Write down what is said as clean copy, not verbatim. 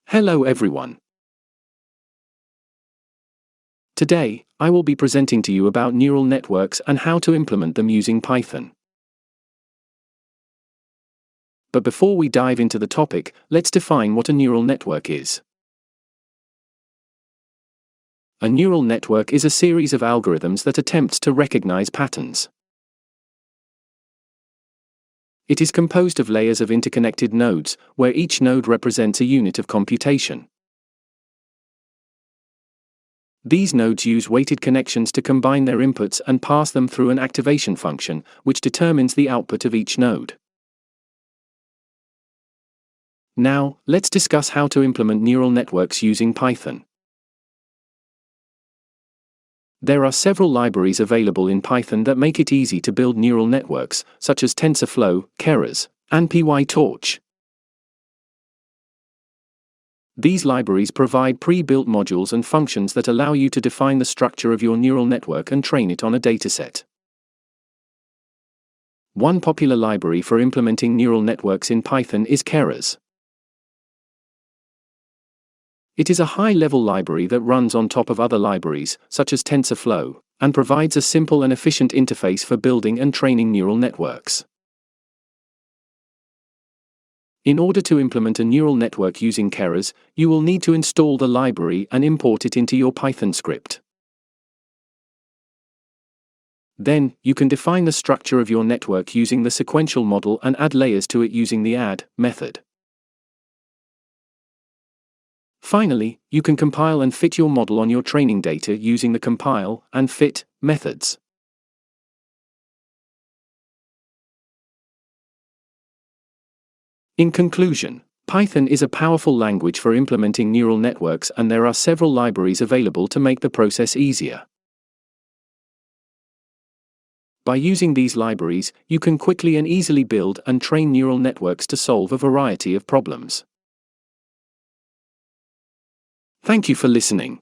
Hello everyone. Today, I will be presenting to you about neural networks and how to implement them using Python. But before we dive into the topic, let's define what a neural network is. A neural network is a series of algorithms that attempts to recognize patterns. It is composed of layers of interconnected nodes, where each node represents a unit of computation. These nodes use weighted connections to combine their inputs and pass them through an activation function, which determines the output of each node. Now, let's discuss how to implement neural networks using Python. There are several libraries available in Python that make it easy to build neural networks, such as TensorFlow, Keras, and PyTorch. These libraries provide pre-built modules and functions that allow you to define the structure of your neural network and train it on a dataset. One popular library for implementing neural networks in Python is Keras. It is a high-level library that runs on top of other libraries, such as TensorFlow, and provides a simple and efficient interface for building and training neural networks. In order to implement a neural network using Keras, you will need to install the library and import it into your Python script. Then, you can define the structure of your network using the sequential model and add layers to it using the add method. Finally, you can compile and fit your model on your training data using the compile and fit methods. In conclusion, Python is a powerful language for implementing neural networks, and there are several libraries available to make the process easier. By using these libraries, you can quickly and easily build and train neural networks to solve a variety of problems. Thank you for listening.